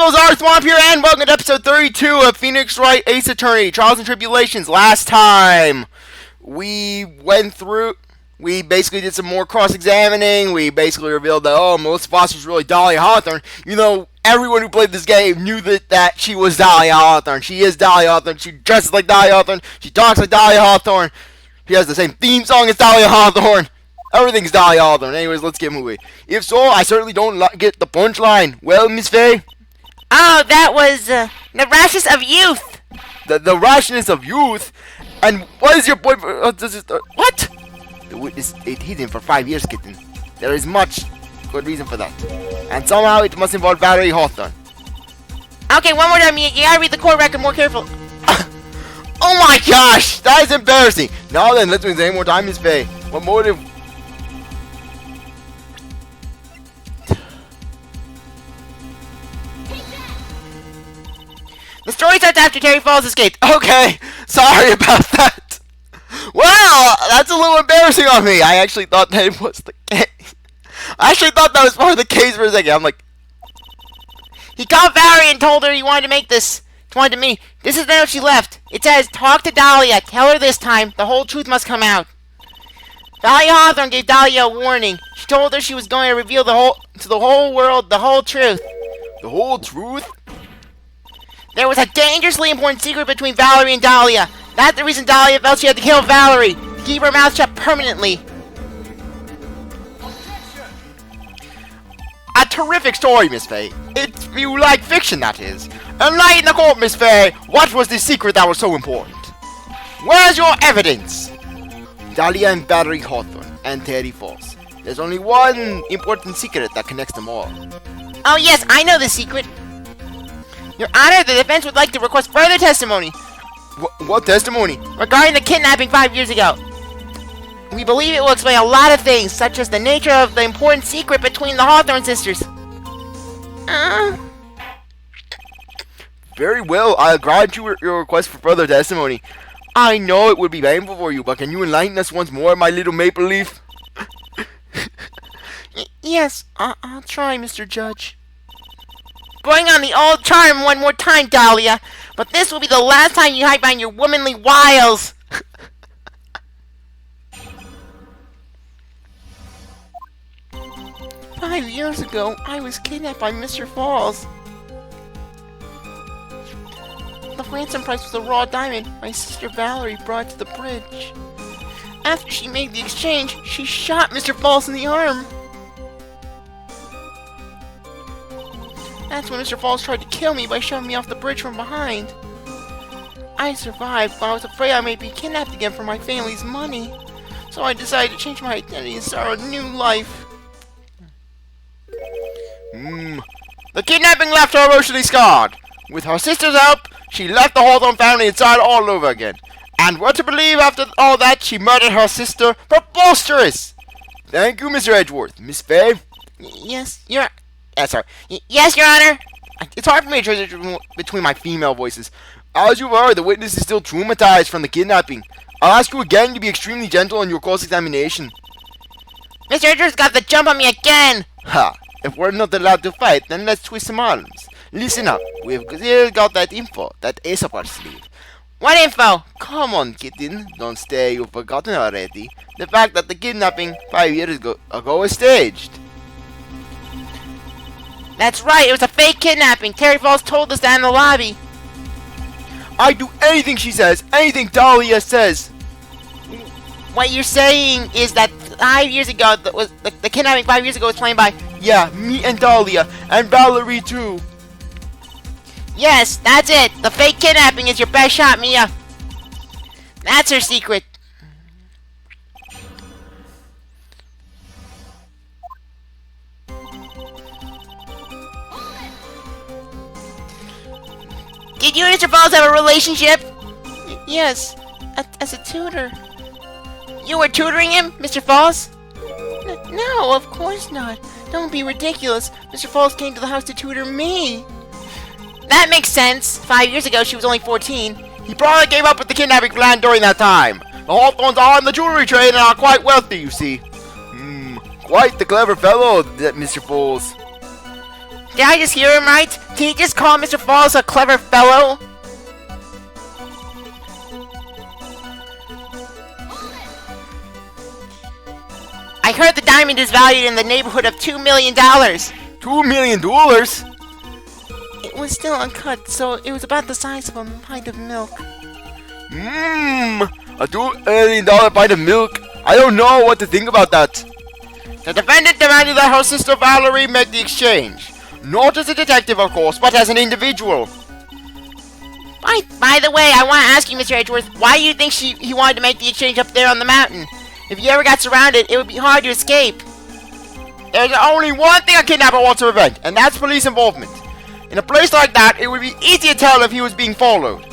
people, CzarThwomp here, and welcome to episode 32 of Phoenix Wright Ace Attorney, Trials and Tribulations. Last time, we basically did some more cross-examining. We basically revealed that, Melissa Foster's really Dahlia Hawthorne. You know, everyone who played this game knew that she was Dahlia Hawthorne. She is Dahlia Hawthorne. She dresses like Dahlia Hawthorne. She talks like Dahlia Hawthorne. She has the same theme song as Dahlia Hawthorne. Everything's Dahlia Hawthorne. Anyways, let's get moving. If so, I certainly don't get the punchline. Well, Miss Faye? Oh, that was the rashness of youth. The rashness of youth? And what is your boyfriend? What? The witness stayed hidden for 5 years, kitten. There is much good reason for that. And somehow it must involve Valerie Hawthorne. Okay, one more time. You gotta read the court record more carefully. Oh my gosh! That is embarrassing. Now then, let's examine more time, Miss Faye. What motive? The story starts after Terry Falls escaped. Okay, sorry about that. Well, that's a little embarrassing on me. I actually thought that it was the case. I actually thought that was part of the case for a second. I'm like, he called Valerie and told her he wanted to make this. He wanted to me. This is the note she left. It says, "Talk to Dahlia. Tell her this time. The whole truth must come out." Dahlia Hawthorne gave Dahlia a warning. She told her she was going to reveal to the whole world the whole truth. The whole truth? There was a dangerously important secret between Valerie and Dahlia. That's the reason Dahlia felt she had to kill Valerie. To keep her mouth shut permanently. A terrific story, Miss Faye. If you like fiction, that is. Enlighten the court, Miss Faye. What was the secret that was so important? Where's your evidence? Dahlia and Valerie Hawthorne and Terry Falls. There's only one important secret that connects them all. Oh yes, I know the secret. Your Honor, the defense would like to request further testimony. What testimony? Regarding the kidnapping 5 years ago. We believe it will explain a lot of things, such as the nature of the important secret between the Hawthorne sisters. Very well, I'll grant you your request for further testimony. I know it would be painful for you, but can you enlighten us once more, my little maple leaf? Yes, I'll try, Mr. Judge. Bring on the old charm one more time, Dahlia. But this will be the last time you hide behind your womanly wiles. 5 years ago, I was kidnapped by Mr. Falls. The ransom price was a raw diamond my sister Valerie brought to the bridge. After she made the exchange, she shot Mr. Falls in the arm. That's when Mr. Falls tried to kill me by shoving me off the bridge from behind. I survived, but I was afraid I may be kidnapped again for my family's money. So I decided to change my identity and start a new life. The kidnapping left her emotionally scarred. With her sister's help, she left the Hawthorne family and started all over again. And what to believe after all that, she murdered her sister. Preposterous! Thank you, Mr. Edgeworth. Miss Faye? Yes, yes, Your Honor. It's hard for me to transition between my female voices. As you've heard, the witness is still traumatized from the kidnapping. I'll ask you again to be extremely gentle in your cross-examination. Mr. Edgeworth's got the jump on me again. Ha! If we're not allowed to fight, then let's twist some arms. Listen up. We've still got that info, that ace up our sleeve. What info? Come on, kitten. Don't say you've forgotten already. The fact that the kidnapping 5 years ago was staged. That's right, it was a fake kidnapping. Terry Falls told us that in the lobby. I do anything she says, anything Dahlia says. What you're saying is that 5 years ago, the kidnapping 5 years ago was planned by... Yeah, me and Dahlia, and Valerie too. Yes, that's it. The fake kidnapping is your best shot, Mia. That's her secret. Did you and Mr. Falls have a relationship? Yes, as a tutor. You were tutoring him, Mr. Falls? No, of course not. Don't be ridiculous. Mr. Falls came to the house to tutor me. That makes sense. 5 years ago, she was only 14. He probably gave up with the kidnapping plan during that time. The Hawthornes are in the jewelry trade and are quite wealthy, you see. Quite the clever fellow, that Mr. Falls. Did I just hear him right? Did he just call Mr. Falls a clever fellow? I heard the diamond is valued in the neighborhood of $2 million. $2 million? It was still uncut, so it was about the size of a pint of milk. A $2 million pint of milk? I don't know what to think about that. The defendant demanded that her sister Valerie make the exchange. Not as a detective, of course, but as an individual. By the way, I want to ask you, Mr. Edgeworth, why do you think he wanted to make the exchange up there on the mountain? If he ever got surrounded, it would be hard to escape. There's only one thing a kidnapper wants to prevent, and that's police involvement. In a place like that, it would be easy to tell if he was being followed.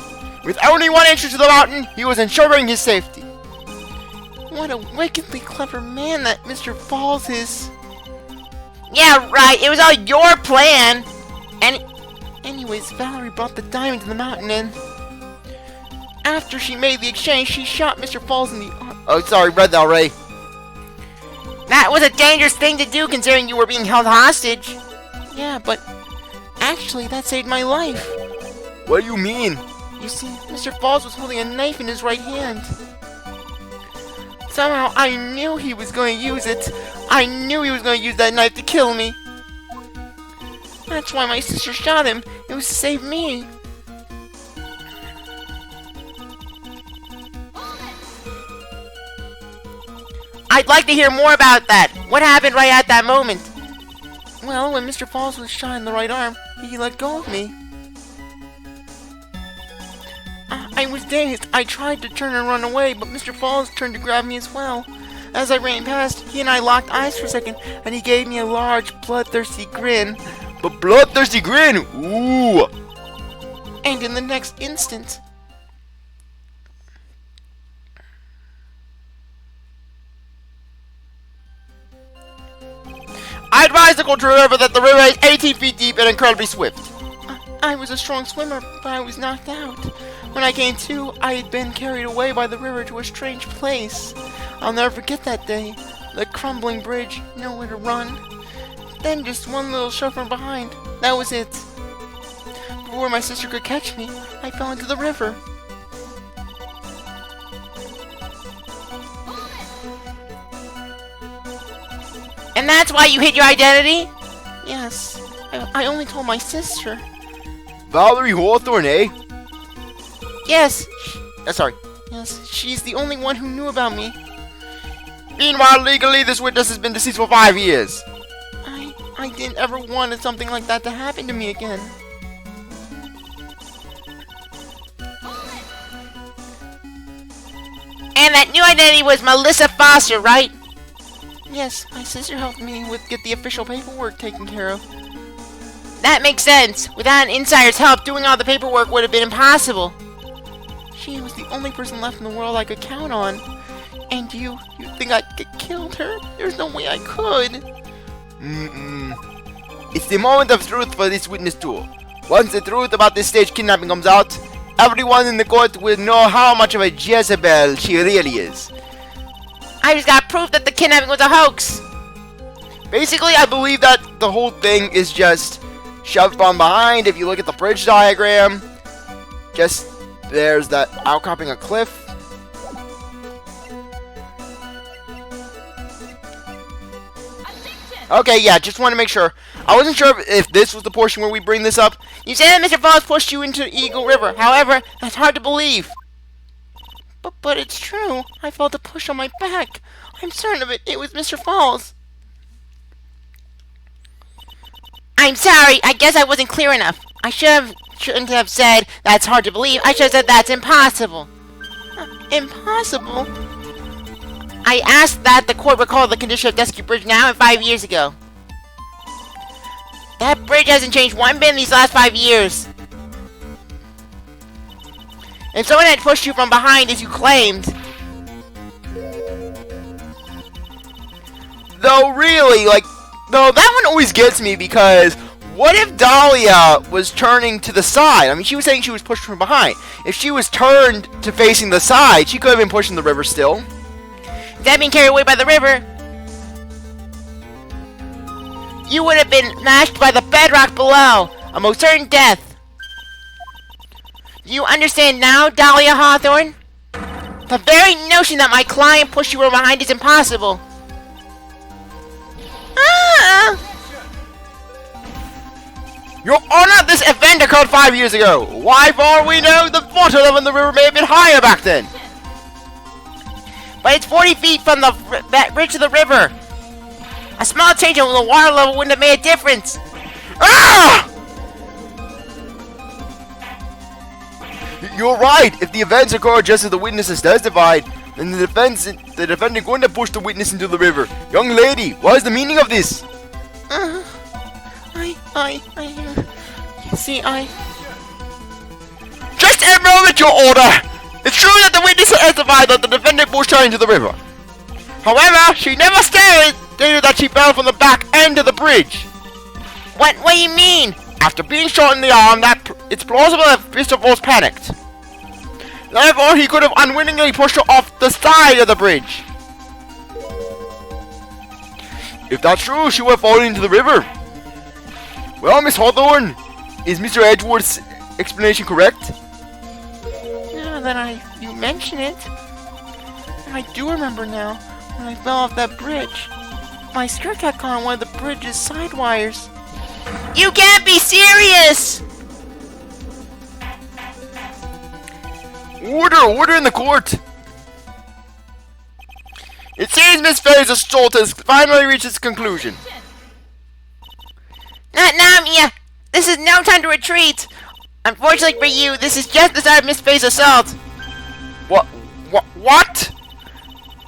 With only one entrance to the mountain, he was ensuring his safety. What a wickedly clever man that Mr. Falls is. Yeah, right, it was all your plan. Anyways, Valerie brought the diamond to the mountain, and after she made the exchange, she shot Mr. Falls in the arm. Oh, sorry, read that, Ray. That was a dangerous thing to do, considering you were being held hostage. Yeah, but actually, that saved my life. What do you mean? You see, Mr. Falls was holding a knife in his right hand. Somehow, I knew he was going to use it. I knew he was going to use that knife to kill me. That's why my sister shot him. It was to save me. I'd like to hear more about that. What happened right at that moment? Well, when Mr. Falls was shot in the right arm, he let go of me. I was dazed. I tried to turn and run away, but Mr. Falls turned to grab me as well. As I ran past, he and I locked eyes for a second, and he gave me a large, bloodthirsty grin. But bloodthirsty grin? Ooh! And in the next instant, I advise the go to a river that the river is 18 feet deep and incredibly swift. I was a strong swimmer, but I was knocked out. When I came to, I had been carried away by the river to a strange place. I'll never forget that day. The crumbling bridge, nowhere to run. Then just one little shove from behind. That was it. Before my sister could catch me, I fell into the river. And that's why you hid your identity? Yes. I only told my sister. Valerie Hawthorne, eh? Yes. Sorry. Yes, she's the only one who knew about me. Meanwhile, legally, this witness has been deceased for 5 years. I didn't ever want something like that to happen to me again. And that new identity was Melissa Foster, right? Yes, my sister helped me get the official paperwork taken care of. That makes sense. Without an insider's help, doing all the paperwork would have been impossible. She was the only person left in the world I could count on. And you think I could kill her? There's no way I could. It's the moment of truth for this witness too. Once the truth about this stage kidnapping comes out, everyone in the court will know how much of a Jezebel she really is. I just got proof that the kidnapping was a hoax. Basically, I believe that the whole thing is just shoved from behind. If you look at the bridge diagram, just there's that outcropping a cliff. Okay, yeah, just want to make sure. I wasn't sure if this was the portion where we bring this up. You say that Mr. Falls pushed you into Eagle River. However, that's hard to believe. But it's true. I felt a push on my back. I'm certain of it. It was Mr. Falls. I'm sorry. I guess I wasn't clear enough. Shouldn't have said that's hard to believe. I should have said that's impossible. Impossible? I asked that the court recall the condition of Dusky Bridge now and 5 years ago. That bridge hasn't changed one bit in these last 5 years. If someone had pushed you from behind as you claimed... Though really, that one always gets me because what if Dahlia was turning to the side? I mean, she was saying she was pushed from behind. If she was turned to facing the side, she could have been pushing the river still. That being carried away by the river. you would have been mashed by the bedrock below. A most certain death. Do you understand now, Dahlia Hawthorne? The very notion that my client pushed you from behind is impossible. Your Honor, this event occurred 5 years ago. Why, for all we know, the water level in the river may have been higher back then. But it's 40 feet from the bridge to the river. A small change in the water level wouldn't have made a difference. Ah! You're right. If the events occur just as the witnesses testified, then the defendant couldn't have pushed the witness into the river. Young lady, what is the meaning of this? Just a moment, Your Honor. It's true that the witness testified that the defendant pushed her into the river. However, she never stated that she fell from the back end of the bridge. What do you mean? After being shot in the arm, it's plausible that Mr. Falls panicked. Therefore, he could have unwittingly pushed her off the side of the bridge. If that's true, she would have fallen into the river. Well, Miss Hawthorne, is Mr. Edgeworth's explanation correct? Now that you mention it, I do remember now when I fell off that bridge. My skirt got caught on one of the bridge's side wires. You can't be serious! Order in the court! It seems Miss Faye's assault has finally reached its conclusion. Not now, Mia! This is no time to retreat! Unfortunately for you, this is just the start of Miss Faye's assault. What?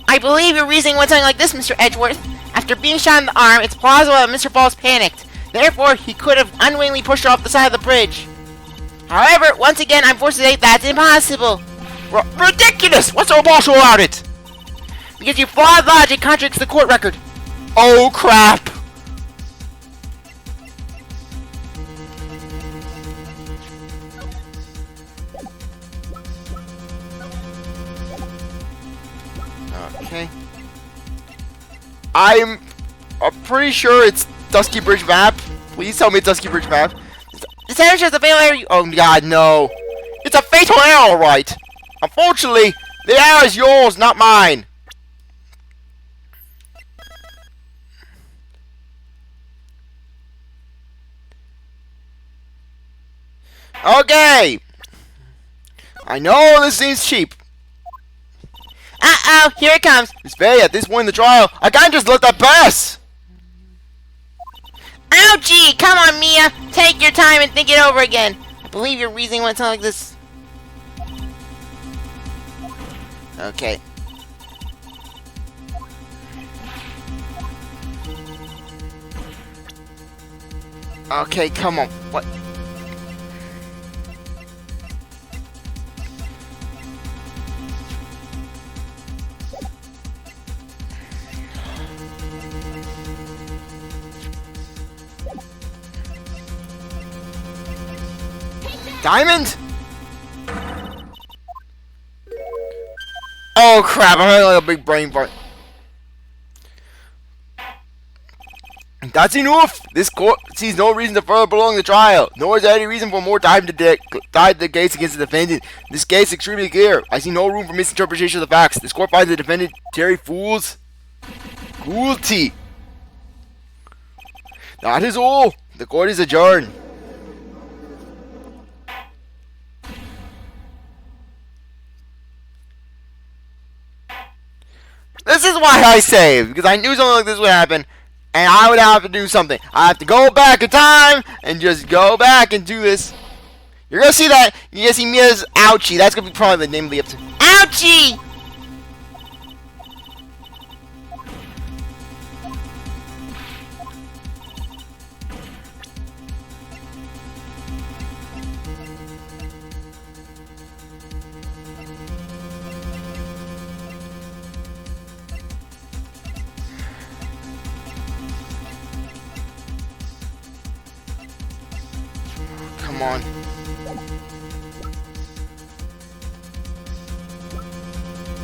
I believe your reasoning went something like this, Mr. Edgeworth. After being shot in the arm, it's plausible that Mr. Falls panicked. Therefore, he could have unwittingly pushed her off the side of the bridge. However, once again, I'm forced to say that's impossible. Ridiculous! What's so impossible about it? Because your flawed logic contradicts the court record. Oh, crap! Okay. I'm pretty sure it's Dusky Bridge map. Please tell me it's Dusky Bridge map. The center shows the fatal error. Oh God, no! It's a fatal error, all right. Unfortunately, the error is yours, not mine. Okay. I know this seems cheap. Uh-oh, here it comes. Miss Faye, at this point in the trial, I can't just let that pass. Ouchie! Come on, Mia. Take your time and think it over again. I believe your reasoning went something like this. Okay. Okay, come on. What? Diamond? Oh crap, I'm having like a big brain fart. That's enough! This court sees no reason to further prolong the trial, nor is there any reason for more time to decide the case against the defendant. This case is extremely clear. I see no room for misinterpretation of the facts. This court finds the defendant, Terry Fools, guilty. That is all. The court is adjourned. This is why I saved, because I knew something like this would happen, and I would have to do something. I have to go back in time, and just go back and do this. You're gonna see that, you're gonna see Mia's ouchie. That's gonna be probably the name of the episode. Ouchie! Come on.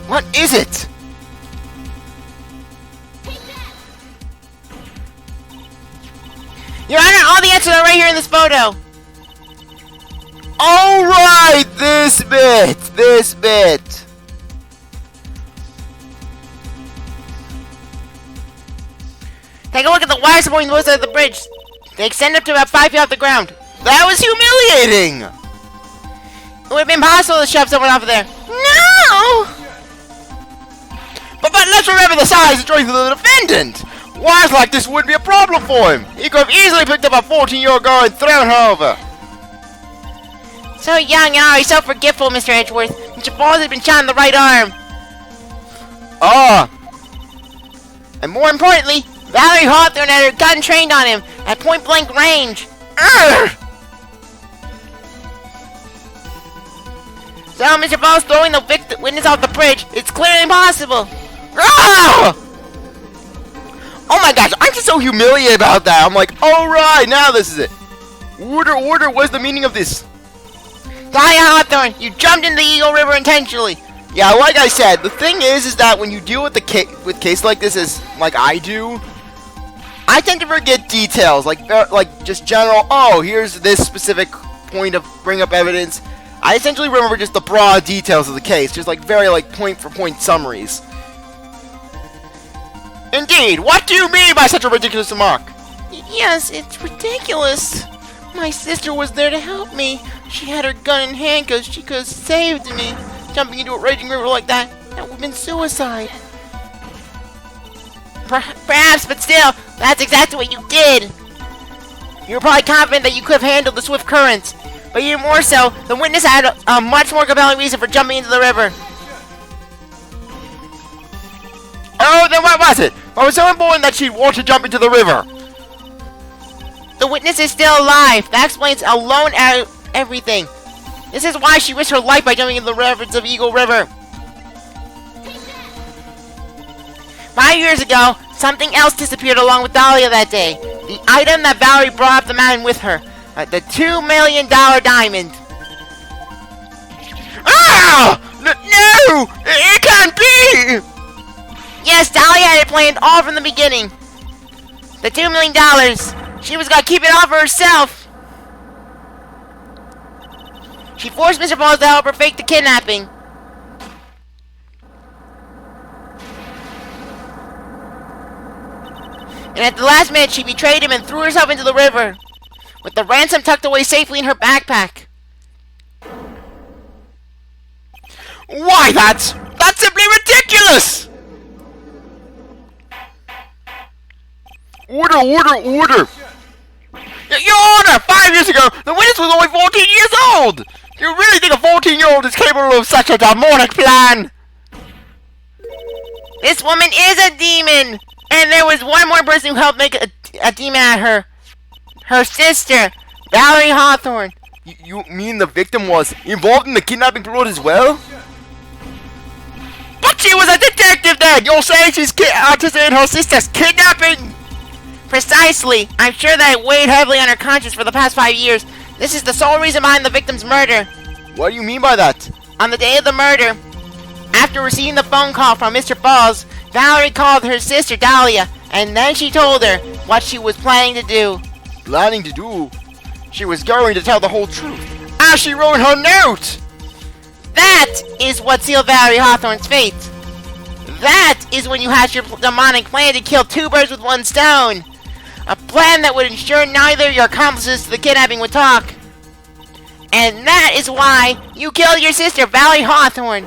What is it? to the right here in this photo. Alright, this bit. Take a look at the wire supporting the side of the bridge. They extend up to about 5 feet off the ground. That was humiliating. It would have been possible to shove someone off of there. No! But let's remember the size and strength of the defendant. Wires like this wouldn't be a problem for him. He could have easily picked up a 14-year-old girl and thrown her over. So young and already so forgetful, Mr. Edgeworth. Mr. Falls had been shot in the right arm. And more importantly, Valerie Hawthorne had her gun trained on him at point-blank range. Urgh! So Mr. Falls throwing the witness off the bridge, it's clearly impossible. Ah! Oh my gosh, aren't you so humiliated about that? I'm like, alright, now this is it. Order, what's the meaning of this? Dahlia Hawthorne, you jumped into the Eagle River intentionally. Yeah, like I said, the thing is that when you deal with case like this, as like I do, I tend to forget details, like just general. Oh, here's this specific point of bring up evidence. I essentially remember just the broad details of the case, just like very point for point summaries. Indeed, what do you mean by such a ridiculous remark? Yes, it's ridiculous. My sister was there to help me. She had her gun in hand because she could have saved me. Jumping into a raging river like that would have been suicide. Perhaps, but still, that's exactly what you did. You were probably confident that you could have handled the swift currents. But even more so, the witness had a much more compelling reason for jumping into the river. Oh, then what was it? What was so important that she'd want to jump into the river? The witness is still alive. That explains alone everything. This is why she risked her life by jumping into the rapids of Eagle River. 5 years ago, something else disappeared along with Dahlia that day. The item that Valerie brought up the mountain with her. The $2 million diamond. Ah! No! It can't be! Yes, Dahlia had it planned all from the beginning. The $2 million. She was gonna keep it all for herself. She forced Mr. Falls to help her fake the kidnapping. And at the last minute, she betrayed him and threw herself into the river, with the ransom tucked away safely in her backpack. Why, that's simply ridiculous! Order! Your Honor, 5 years ago, the witness was only 14 years old! Do you really think a 14-year-old is capable of such a demonic plan? This woman is a demon! And there was one more person who helped make a demon out of her. Her sister, Valerie Hawthorne. You mean the victim was involved in the kidnapping plot as well? But she was a detective then! You're saying she's participating in her sister's kidnapping? Precisely. I'm sure that it weighed heavily on her conscience for the past 5 years. This is the sole reason behind the victim's murder. What do you mean by that? On the day of the murder, after receiving the phone call from Mr. Falls, Valerie called her sister Dahlia, and then she told her what she was planning to do. Planning to do? She was going to tell the whole truth, as she wrote her note! That is what sealed Valerie Hawthorne's fate. That is when you hatched your demonic plan to kill 2 birds with 1 stone. A plan that would ensure neither of your accomplices to the kidnapping would talk. And that is why you killed your sister, Valerie Hawthorne.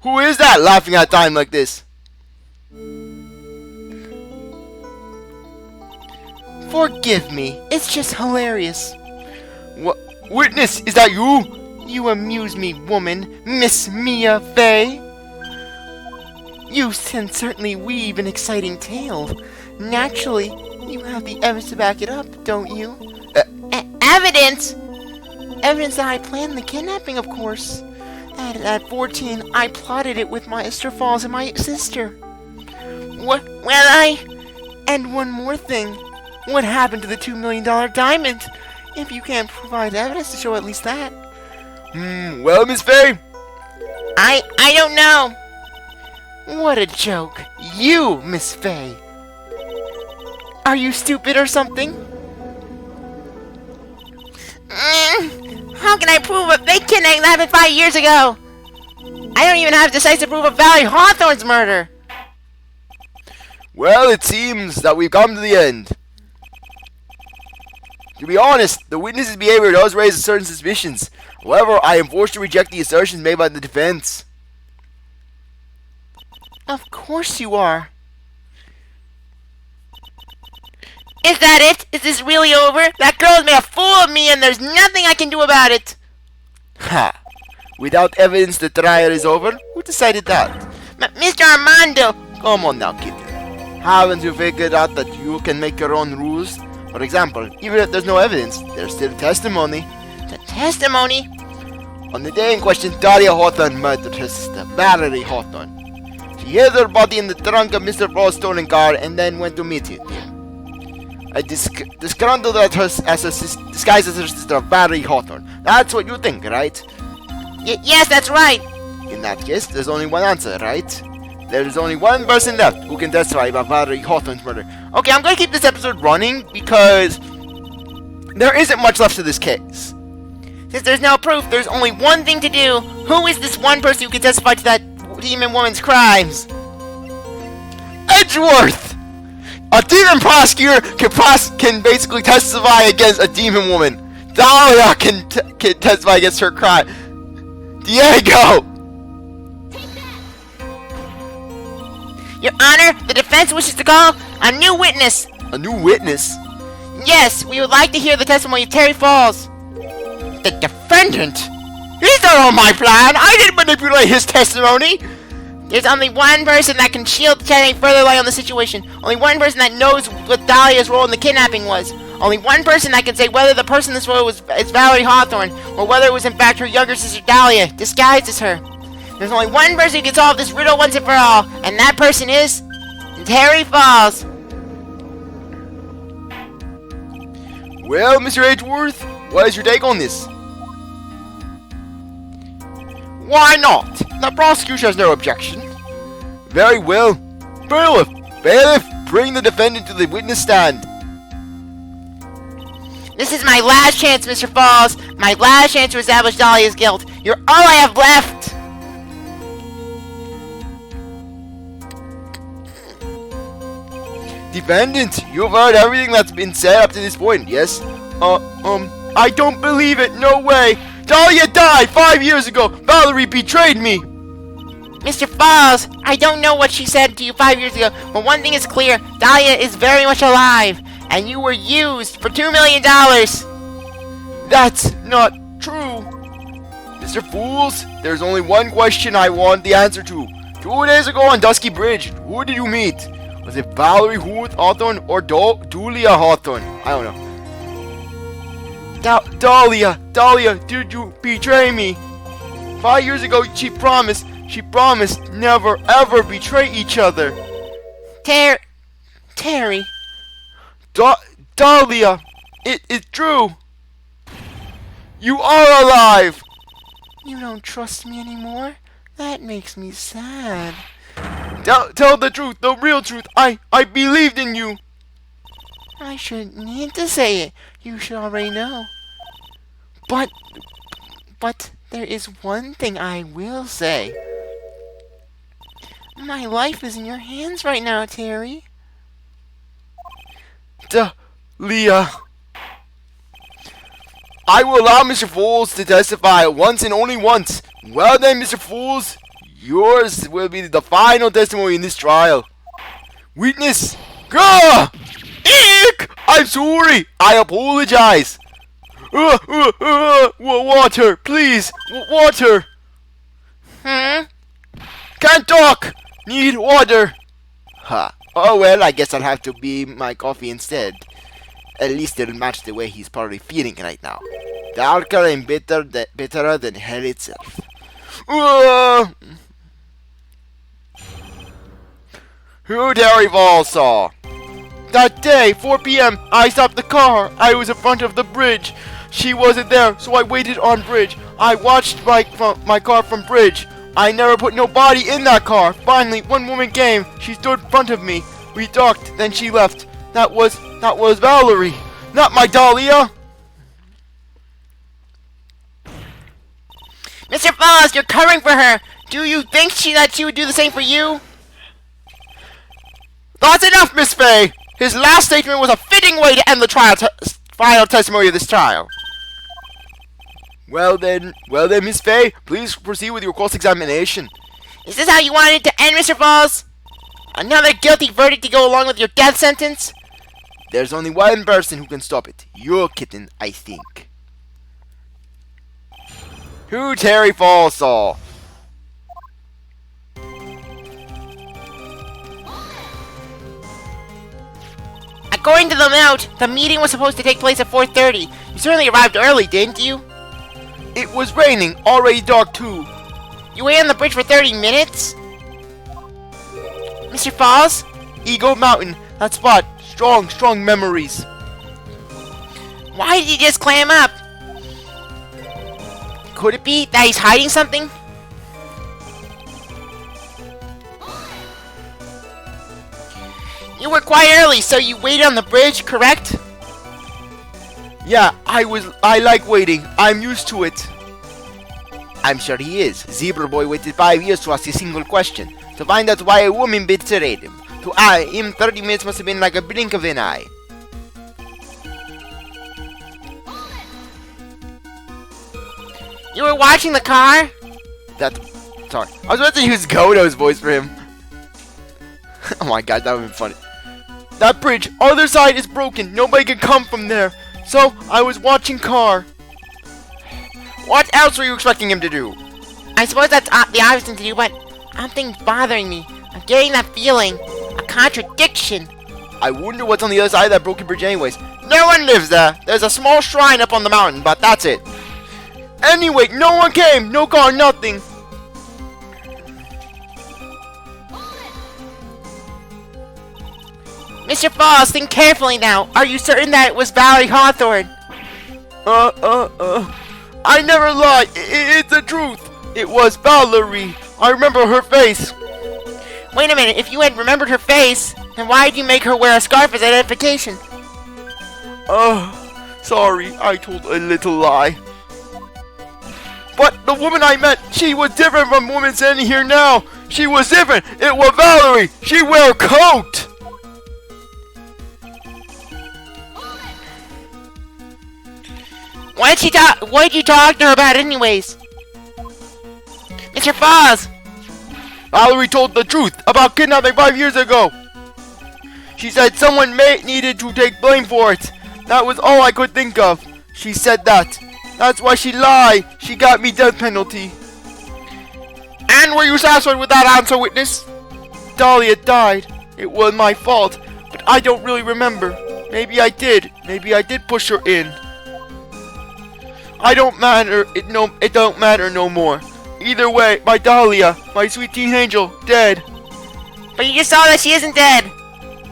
Who is that laughing at time like this? Forgive me, it's just hilarious. What? Witness, is that you? You amuse me, woman, Miss Mia Fey. You can certainly weave an exciting tale. Naturally, you have the evidence to back it up, don't you? Evidence? Evidence that I planned the kidnapping, of course. At 14, I plotted it with my Mr. Falls and my sister. And one more thing. What happened to the $2 million diamond? If you can't provide evidence to show at least that. Well, Miss Fay, I don't know. What a joke. You, Miss Faye. Are you stupid or something? How can I prove a fake kidnapping that happened 5 years ago? I don't even have decisive proof of Valerie Hawthorne's murder. Well, it seems that we've come to the end. To be honest, the witness's behavior does raise certain suspicions. However, I am forced to reject the assertions made by the defense. Of course you are. Is that it? Is this really over? That girl has made a fool of me and there's nothing I can do about it. Ha! Without evidence, the trial is over? Who decided that? Mr. Armando! Come on now, kid. Haven't you figured out that you can make your own rules? For example, even if there's no evidence, there's still testimony. The testimony? On the day in question, Dahlia Hawthorne murdered her sister, Valerie Hawthorne. She hid her body in the trunk of Mr. Fall's stolen car and then went to meet him. I disgruntled at her disguised as her sister, Valerie Hawthorne. That's what you think, right? Yes, that's right. In that case, there's only one answer, right? There's only one person left who can testify about Valerie Hawthorne's murder. Okay, I'm going to keep this episode running because there isn't much left to this case. Since there's no proof, there's only one thing to do. Who is this one person who can testify to that demon woman's crimes? Edgeworth! A demon prosecutor can basically testify against a demon woman. Dahlia can testify against her crime. Diego! Your Honor, the defense wishes to call a new witness. A new witness? Yes, we would like to hear the testimony of Terry Falls. The defendant? He's not on my plan. I didn't manipulate his testimony. There's only one person that can shed any further light on the situation. Only one person that knows what Dahlia's role in the kidnapping was. Only one person that can say whether the person in this role is Valerie Hawthorne, or whether it was in fact her younger sister Dahlia, disguised as her. There's only one person who can solve this riddle once and for all, and that person is Terry Falls. Well, Mr. Edgeworth, what is your take on this? Why not? The prosecution has no objection. Very well. Bailiff, bring the defendant to the witness stand. This is my last chance, Mr. Falls. My last chance to establish Dahlia's guilt. You're all I have left. Defendant, you've heard everything that's been said up to this point, yes? I don't believe it. No way. Dahlia died 5 years ago. Valerie betrayed me. Mr. Falls, I don't know what she said to you 5 years ago, but one thing is clear. Dahlia is very much alive, and you were used for $2 million. That's not true. Mr. Fools, there's only one question I want the answer to. 2 days ago on Dusky Bridge, who did you meet? Was it Valerie Hawthorne or Dahlia Hawthorne? I don't know. Dahlia, did you betray me? 5 years ago, she promised never ever betray each other. Terry. Dahlia, it's true. You are alive. You don't trust me anymore? That makes me sad. Tell the truth, the real truth. I believed in you. I shouldn't need to say it. You should already know. But there is one thing I will say. My life is in your hands right now, Terry. Dahlia. I will allow Mr. Fools to testify once and only once. Well then, Mr. Fools, yours will be the final testimony in this trial. Witness, Gah! Eek! I'm sorry. I apologize. Water, please. Water. Can't talk. Need water. Ha. Oh well, I guess I'll have to be my coffee instead. At least it'll match the way he's probably feeling right now. Darker and bitterer than hell itself. Who Terry Falls saw? That day, 4 p.m., I stopped the car. I was in front of the bridge. She wasn't there, so I waited on bridge. I watched my car from bridge. I never put no body in that car. Finally, one woman came. She stood in front of me. We talked, then she left. That was Valerie. Not my Dahlia. Mr. Falls, you're covering for her. Do you think that she would do the same for you? That's enough, Miss Fay. His last statement was a fitting way to end the final testimony of this trial. Well then, Miss Fay, please proceed with your cross-examination. Is this how you wanted it to end, Mr. Falls? Another guilty verdict to go along with your death sentence? There's only one person who can stop it. Your kitten, I think. Who Terry Falls saw? According to the note, the meeting was supposed to take place at 4:30. You certainly arrived early, didn't you? It was raining, already dark too. You waited on the bridge for 30 minutes? Mr. Falls? Eagle Mountain, that spot. Strong memories. Why did you just clam up? Could it be that he's hiding something? You were quite early, so you waited on the bridge, correct? Yeah, I like waiting. I'm used to it. I'm sure he is. Zebra Boy waited 5 years to ask a single question. To find out why a woman betrayed him. To him, 30 minutes must have been like a blink of an eye. You were watching the car? Sorry. I was about to use Godo's voice for him. Oh my god, that would have been funny. That bridge, other side is broken. Nobody can come from there. So, I was watching car. What else were you expecting him to do? I suppose that's the obvious thing to do, but something's bothering me. I'm getting that feeling. A contradiction. I wonder what's on the other side of that broken bridge anyways. No one lives there. There's a small shrine up on the mountain, but that's it. Anyway, no one came. No car, nothing. Mr. Falls, think carefully now. Are you certain that it was Valerie Hawthorne? I never lie. It's the truth. It was Valerie. I remember her face. Wait a minute. If you had remembered her face, then why did you make her wear a scarf as identification? Sorry. I told a little lie. But the woman I met, she was different from the woman standing here now. She was different. It was Valerie. She wear a coat. What did you talk to her about anyways? Mr. Falls! Valerie told the truth about kidnapping 5 years ago. She said someone needed to take blame for it. That was all I could think of. She said that. That's why she lied. She got me death penalty. And were you satisfied with that answer, witness? Dahlia died. It was my fault, but I don't really remember. Maybe I did. Maybe I did push her in. I don't matter. It don't matter no more. Either way, my Dahlia, my sweet teen angel, dead. But you just saw that she isn't dead.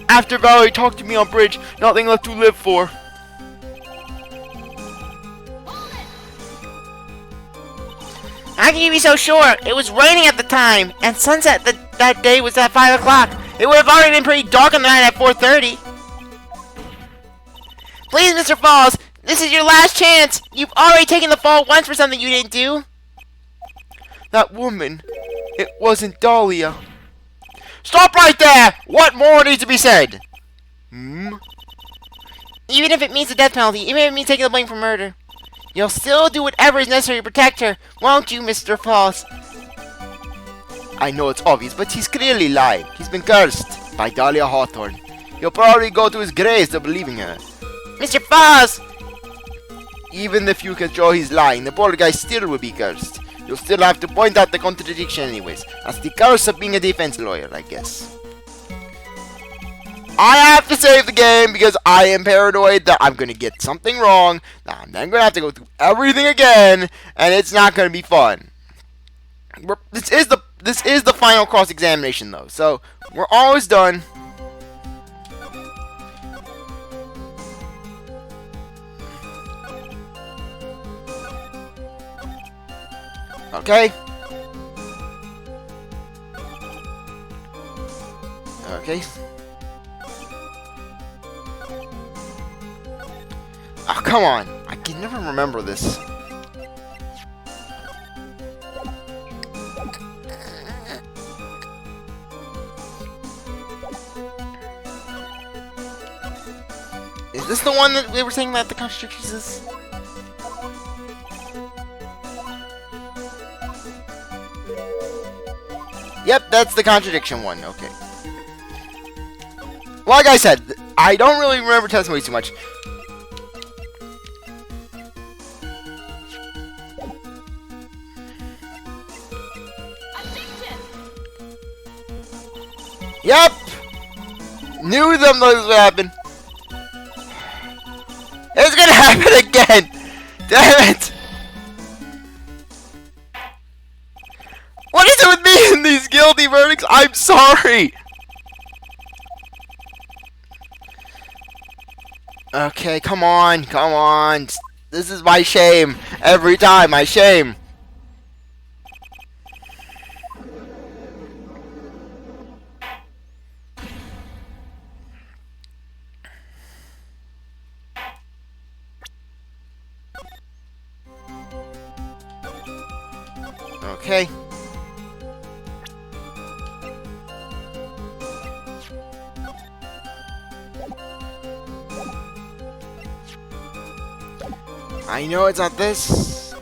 After Valerie talked to me on bridge, nothing left to live for. How can you be so sure? It was raining at the time, and sunset that day was at 5 o'clock. It would have already been pretty dark on the night at 4:30. Please, Mr. Falls, this is your last chance. You've already taken the fall once for something you didn't do. That woman, it wasn't Dahlia. Stop right there! What more needs to be said? Even if it means the death penalty, even if it means taking the blame for murder, you'll still do whatever is necessary to protect her, won't you, Mr. Falls? I know it's obvious, but he's clearly lying. He's been cursed by Dahlia Hawthorne. He'll probably go to his grave still believing her. Mr. Falls! Even if you can show he's lying, the poor guy still will be cursed. You'll still have to point out the contradiction anyways. That's the curse of being a defense lawyer, I guess. I have to save the game because I am paranoid that I'm going to get something wrong. Now I'm then going to have to go through everything again, and it's not going to be fun. This is the final cross-examination though, so we're almost done. Okay. Okay. Oh, come on. I can never remember this. Is this the one that they were saying that the contradictions is? Yep, that's the contradiction one. Okay. Like I said, I don't really remember testimony too much. Yep! Knew them those would happen. It's gonna happen again! Damn it! What is it with me and these guilty verdicts? I'm sorry! Okay, come on, come on. This is my shame. Every time, my shame. Okay. I know it's not this.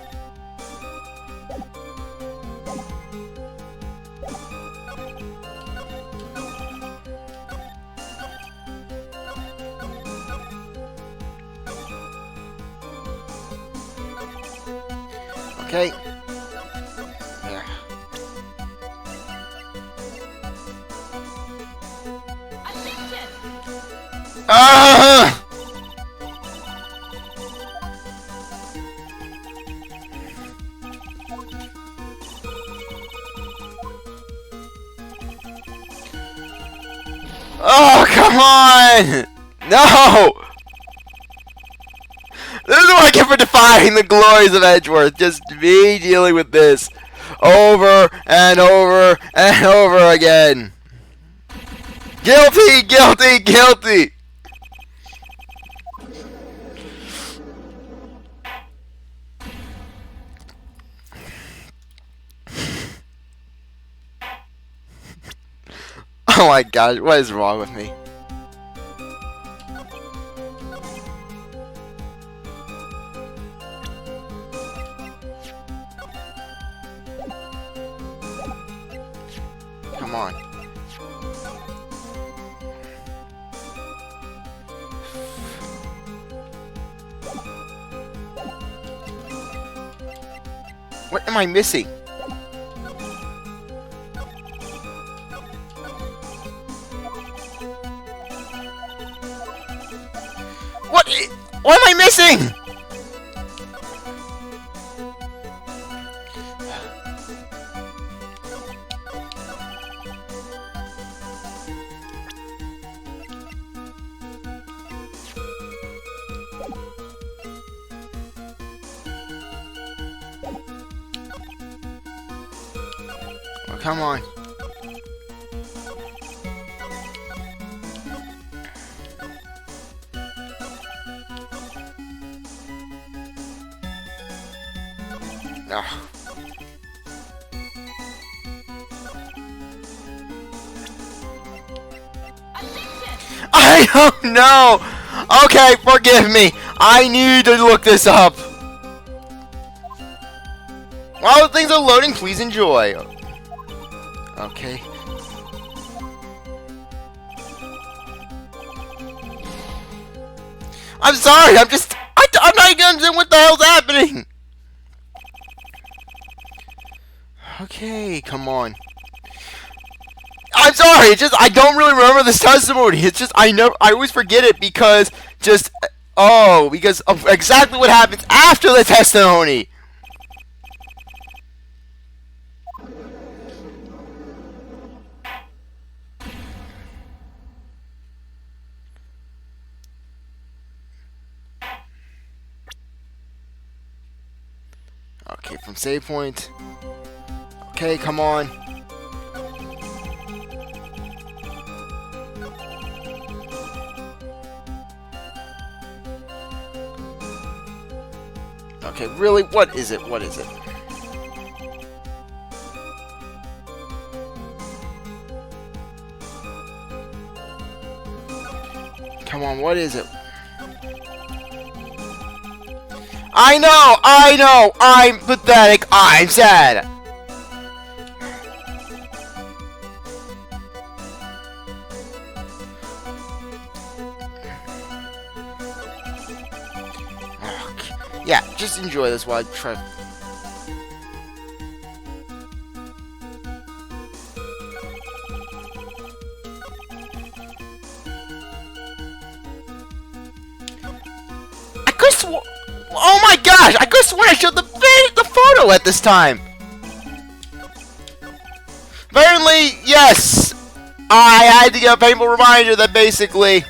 Okay. There. Ah! Oh, come on! No! This is what I get for defying the glories of Edgeworth. Just me dealing with this over and over and over again. Guilty, guilty, guilty! Oh my gosh, what is wrong with me? Come on. What am I missing? What am I missing? Oh, come on. No. I don't know. Okay, forgive me. I need to look this up. While things are loading, please enjoy. Okay. I'm sorry. I'm not even understanding what the hell's happening. Okay, come on. I'm sorry, it's just I don't really remember this testimony. It's just I always forget it because because of exactly what happens after the testimony. Okay, from save point. Okay, come on. Okay, really? What is it? What is it? Come on, what is it? I know, I'm pathetic, I'm sad. Yeah, just enjoy this while I try. I could swear. Oh my gosh! I could swear I showed the photo at this time. Apparently, yes. I had to get a painful reminder that basically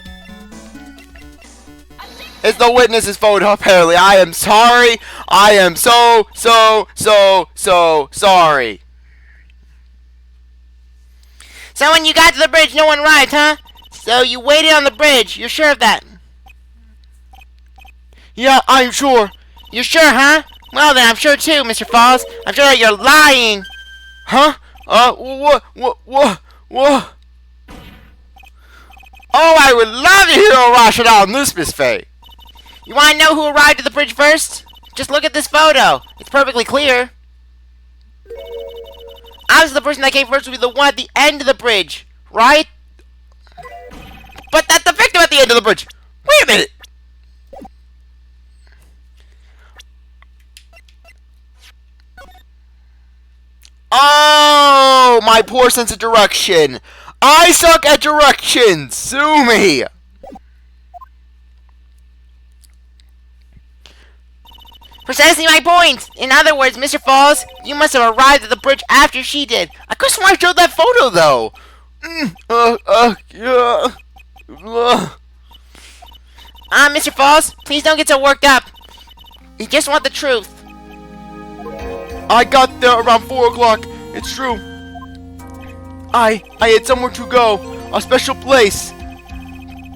it's the witness's photo. Apparently, I am sorry. I am so sorry. So when you got to the bridge, no one arrived, huh? So you waited on the bridge. You're sure of that? Yeah, I'm sure. You're sure, huh? Well then, I'm sure too, Mr. Falls. I'm sure that you're lying. Huh? What? Oh, I would love to hear a rationale on this, Miss Faye. You want to know who arrived at the bridge first? Just look at this photo. It's perfectly clear. Obviously, the person that came first would be the one at the end of the bridge, right? But that's the victim at the end of the bridge. Wait a minute. Oh, my poor sense of direction. I suck at directions. Sue me. Precisely my point. In other words, Mr. Falls, you must have arrived at the bridge after she did. I could swear I showed that photo, though. Yeah. Mr. Falls, please don't get so worked up. You just want the truth. I got there around 4 o'clock. It's true. I had somewhere to go. A special place.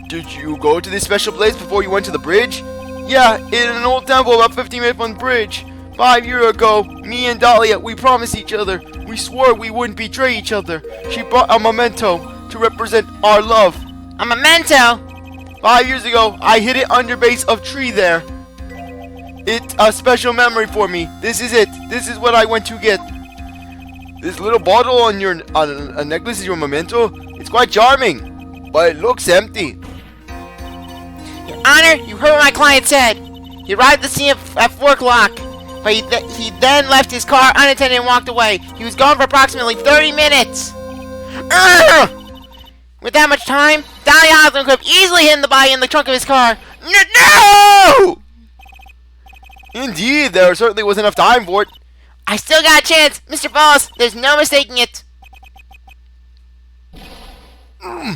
Did you go to this special place before you went to the bridge? Yeah, in an old temple about 15 minutes from the bridge. 5 years ago, me and Dahlia, we promised each other. We swore we wouldn't betray each other. She brought a memento to represent our love. A memento? 5 years ago, I hid it under base of tree there. It's a special memory for me. This is it. This is what I went to get. This little bottle on a necklace is your memento. It's quite charming, but it looks empty. Your Honor, you heard what my client said. He arrived at the scene at 4 o'clock, but he then left his car unattended and walked away. He was gone for approximately 30 minutes. With that much time, Dahlia Osmond could have easily hidden the body in the trunk of his car. No! Indeed, there certainly was enough time for it. I still got a chance, Mr. Falls. There's no mistaking it. Huh?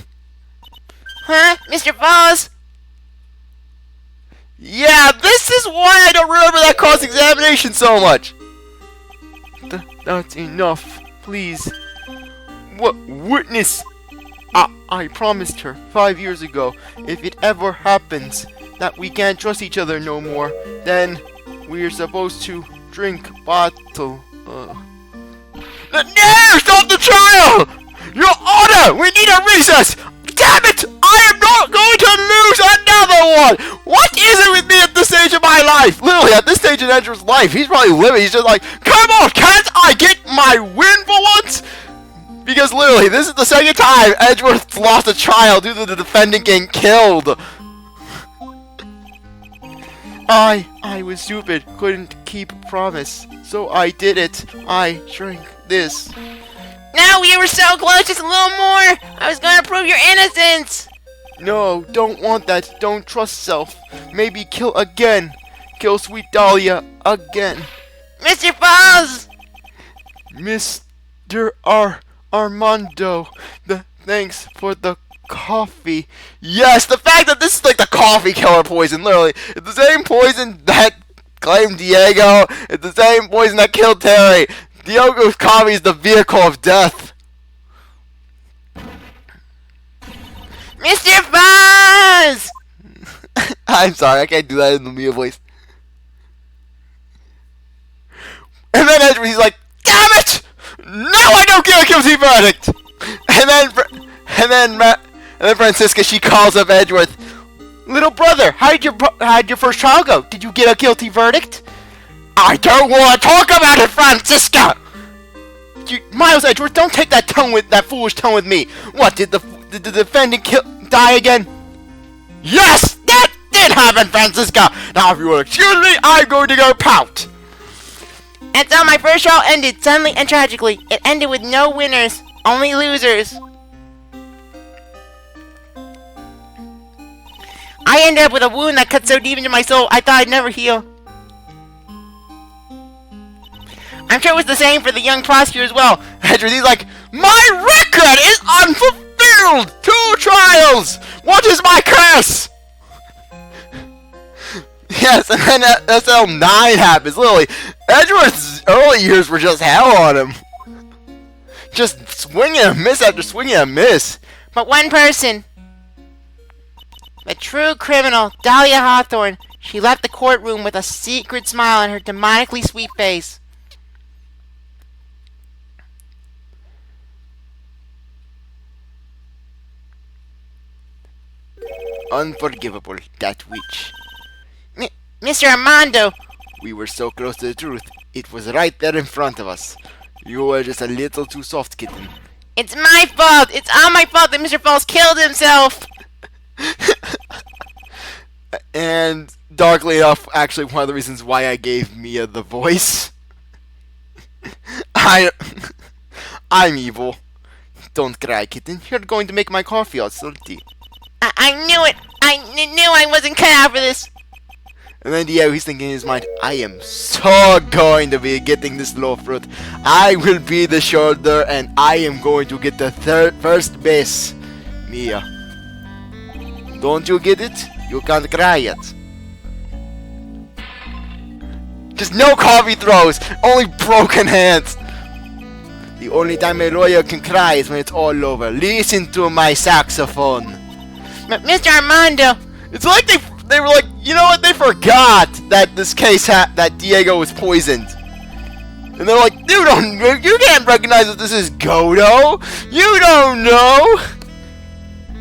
Mr. Falls? Yeah, this is why I don't remember that cross-examination so much. That's enough, please. What witness? I promised her 5 years ago, if it ever happens that we can't trust each other no more, then we're supposed to drink bottle. No! Stop the trial! Your Honor! We need a recess! Damn it! I am not going to lose another one! What is it with me at this stage of my life? Literally, at this stage in Edgeworth's life, he's probably living. He's just like, come on, can't I get my win for once? Because literally, this is the second time Edgeworth's lost a trial due to the defendant getting killed. I was stupid, couldn't keep promise, so I did it. I drank this. No, we were so close, just a little more. I was gonna prove your innocence. No, don't want that. Don't trust self. Maybe kill again. Kill sweet Dahlia again. Mr. Falls! Mr. Armando, thanks for the coffee. Yes, the fact that this is like the coffee killer poison, literally. It's the same poison that claimed Diego. It's the same poison that killed Terry. Diego's coffee is the vehicle of death. Mr. Falls! I'm sorry, I can't do that in the Mia voice. And then Edgeworth, he's like, damn it! No, I don't get a guilty verdict! And then Francisca, she calls up Edgeworth. Little brother, how'd your first trial go? Did you get a guilty verdict? I don't want to talk about it, Francisca! Miles Edgeworth, don't take that foolish tone with me. What, did the defendant die again? Yes, that did happen, Francisca. Now, if you will excuse me, I'm going to go pout. And so my first trial ended suddenly and tragically. It ended with no winners, only losers. I ended up with a wound that cut so deep into my soul, I thought I'd never heal. I'm sure it was the same for the young prosecutor as well. Edgeworth, he's like, my record is unfulfilled! 2 trials! What is my curse? Yes, and then SL9 happens. Literally, Edgeworth's early years were just hell on him. Just swinging a miss after swinging a miss. But one person, the true criminal, Dahlia Hawthorne, she left the courtroom with a secret smile on her demonically sweet face. Unforgivable, that witch. Mr. Armando! We were so close to the truth. It was right there in front of us. You were just a little too soft, kitten. It's my fault! It's all my fault that Mr. Falls killed himself! And, darkly enough, actually one of the reasons why I gave Mia the voice. I'm evil. Don't cry, kitten. You're going to make my coffee all salty. I knew it! I knew I wasn't cut out for this! And then Diego, he's thinking in his mind, I am so going to be getting this low fruit. I will be the shoulder and I am going to get the first base. Mia, don't you get it? You can't cry yet. Just no coffee throws, only broken hands. The only time a lawyer can cry is when it's all over. Listen to my saxophone. Mr. Armando! It's like they were like, you know what? They forgot that this case that Diego was poisoned, and they're like, you can't recognize that this is Godo. You don't know.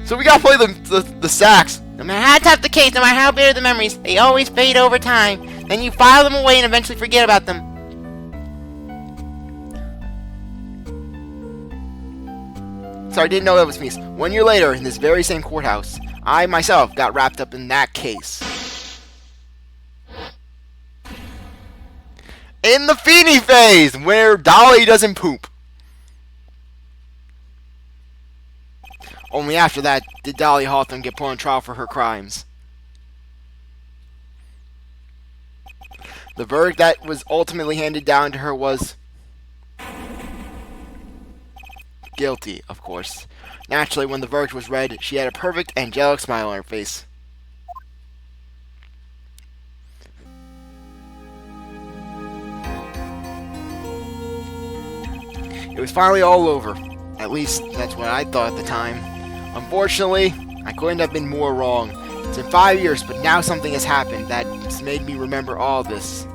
So we gotta play the sax. No matter how tough the case, no matter how bitter the memories, they always fade over time. Then you file them away and eventually forget about them. So I didn't know that was me. 1 year later, in this very same courthouse, I myself got wrapped up in that case. In the Feeny phase, where Dolly doesn't poop. Only after that did Dolly Hawthorne get put on trial for her crimes. The verdict that was ultimately handed down to her was guilty, of course. Naturally, when the verdict was read, she had a perfect angelic smile on her face. It was finally all over. At least, that's what I thought at the time. Unfortunately, I couldn't have been more wrong. It's been 5 years, but now something has happened that's made me remember all this.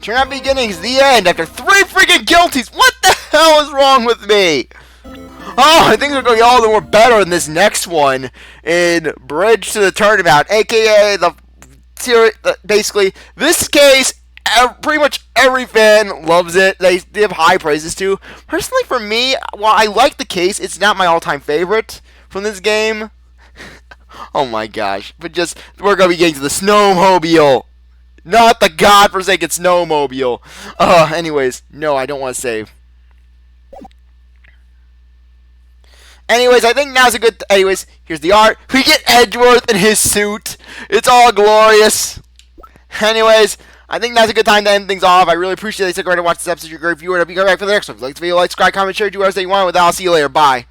Turnabout Beginnings, the end, after 3 freaking guilties! What the hell is wrong with me? Oh, I think they're going to get all the more better in this next one, in Bridge to the Turnabout, aka basically, this case, pretty much every fan loves it. They give high praises to. Personally, for me, while I like the case, it's not my all-time favorite from this game. Oh my gosh. But just, we're going to be getting to the snowmobile. Not the godforsaken snowmobile. Anyways, no, I don't want to save. Anyways, I think now's a good... Anyways, here's the art. We get Edgeworth in his suit. It's all glorious. Anyways, I think now's a good time to end things off. I really appreciate it. Stick around to watch this episode. You're a great viewer. I'll be right back for the next one. If you like the video, like, subscribe, comment, share, do whatever you want with that. I'll see you later. Bye.